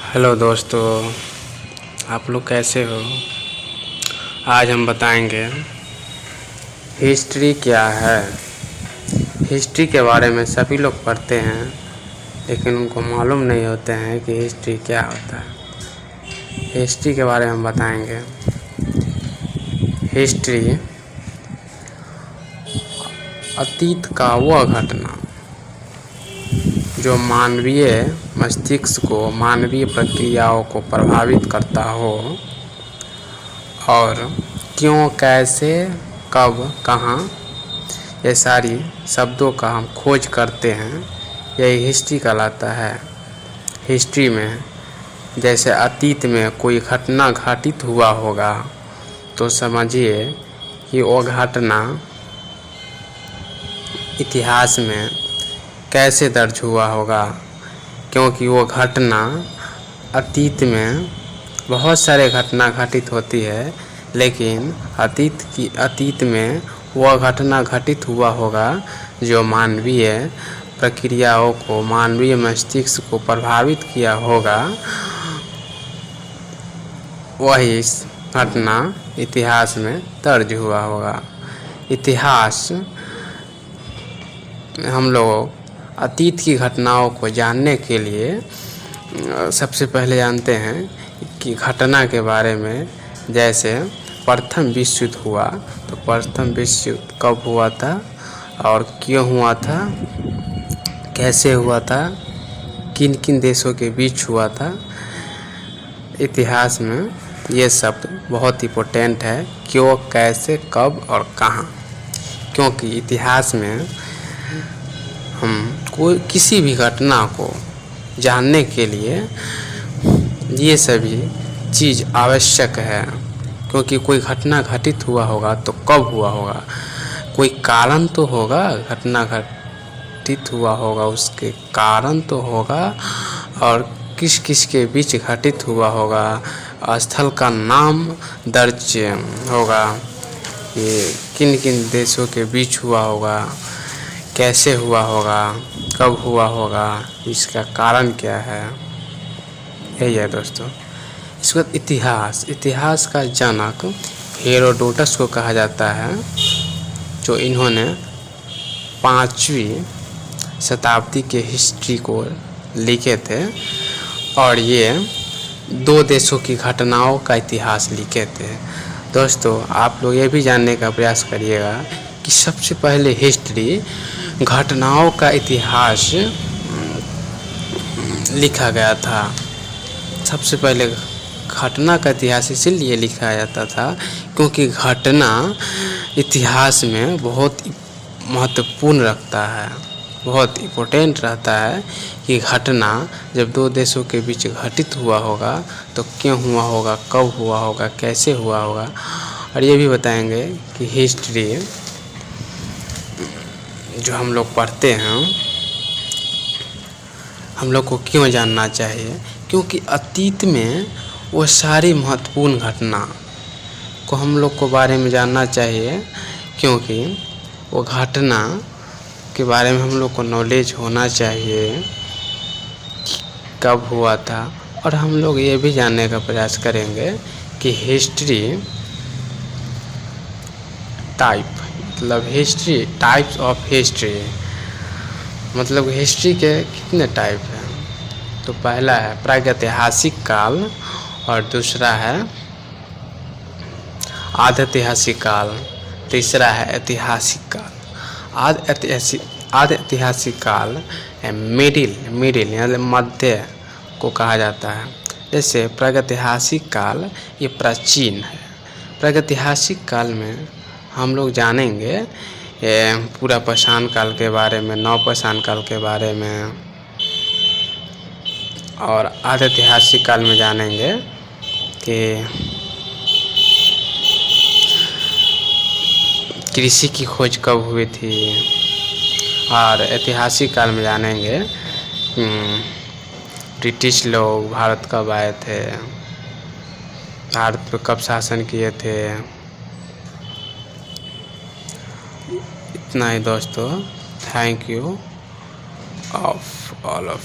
Hello दोस्तों, आप लोग कैसे हो। आज हम बताएंगे हिस्ट्री क्या है। हिस्ट्री के बारे में सभी लोग पढ़ते हैं, लेकिन उनको मालूम नहीं होते हैं कि हिस्ट्री क्या होता है। हिस्ट्री के बारे में हम बताएंगे। हिस्ट्री अतीत का वह घटना जो मानवीय मस्तिष्क को, मानवीय प्रक्रियाओं को प्रभावित करता हो और क्यों, कैसे, कब, कहाँ, ये सारी शब्दों का हम खोज करते हैं, यही हिस्ट्री कहलाता है। हिस्ट्री में जैसे अतीत में कोई घटना घटित हुआ होगा तो समझिए कि वो घटना इतिहास में कैसे दर्ज हुआ होगा, क्योंकि वो घटना अतीत में बहुत सारे घटना घटित होती है, लेकिन अतीत में वह घटना घटित हुआ होगा जो मानवीय प्रक्रियाओं को, मानवीय मस्तिष्क को प्रभावित किया होगा। वही घटना इतिहास में दर्ज हुआ होगा। इतिहास हम लोग अतीत की घटनाओं को जानने के लिए सबसे पहले जानते हैं कि घटना के बारे में। जैसे प्रथम विश्व युद्ध हुआ तो प्रथम विश्व युद्ध कब हुआ था और क्यों हुआ था, कैसे हुआ था, किन किन देशों के बीच हुआ था। इतिहास में ये शब्द बहुत इम्पोर्टेंट है, क्यों, कैसे, कब और कहाँ। क्योंकि इतिहास में हम किसी भी घटना को जानने के लिए ये सभी चीज़ आवश्यक है। क्योंकि कोई घटना घटित हुआ होगा तो कब हुआ होगा, कोई कारण तो होगा, घटना घटित हुआ होगा उसके कारण तो होगा, और किस किस के बीच घटित हुआ होगा, स्थल का नाम दर्ज होगा, ये किन किन देशों के बीच हुआ होगा, कैसे हुआ होगा, कब हुआ होगा, इसका कारण क्या है। यही है दोस्तों। इसके बाद इतिहास का जनक हेरोडोटस को कहा जाता है, जो इन्होंने 5वीं शताब्दी के हिस्ट्री को लिखे थे, और ये 2 देशों की घटनाओं का इतिहास लिखे थे। दोस्तों, आप लोग ये भी जानने का प्रयास करिएगा कि सबसे पहले हिस्ट्री घटनाओं का इतिहास लिखा गया था। सबसे पहले घटना का इतिहास इसीलिए लिखा जाता था क्योंकि घटना इतिहास में बहुत महत्वपूर्ण रखता है, बहुत इम्पोर्टेंट रहता है कि घटना जब 2 देशों के बीच घटित हुआ होगा तो क्यों हुआ होगा, कब हुआ होगा, कैसे हुआ होगा। और ये भी बताएंगे कि हिस्ट्री जो हम लोग पढ़ते हैं हम लोग को क्यों जानना चाहिए, क्योंकि अतीत में वो सारी महत्वपूर्ण घटना को हम लोग को बारे में जानना चाहिए, क्योंकि वो घटना के बारे में हम लोग को नॉलेज होना चाहिए कि कब हुआ था। और हम लोग ये भी जानने का प्रयास करेंगे कि हिस्ट्री टाइप, मतलब हिस्ट्री टाइप्स ऑफ हिस्ट्री, मतलब हिस्ट्री के कितने टाइप हैं। तो पहला है प्रागैतिहासिक काल और दूसरा है आधैतिहासिक काल, तीसरा है ऐतिहासिक काल। आधैतिहासिक काल मिडिल यानी मध्य को कहा जाता है। जैसे प्रागैतिहासिक काल ये प्राचीन है। प्रागैतिहासिक काल में हम लोग जानेंगे पूरा पाषाण काल के बारे में, नवपाषाण काल के बारे में, और आधैतिहासिक काल में जानेंगे कि कृषि की खोज कब हुई थी, और ऐतिहासिक काल में जानेंगे ब्रिटिश लोग भारत कब आए थे, भारत पे कब शासन किए थे। इतना ही दोस्तों। Thank you of all of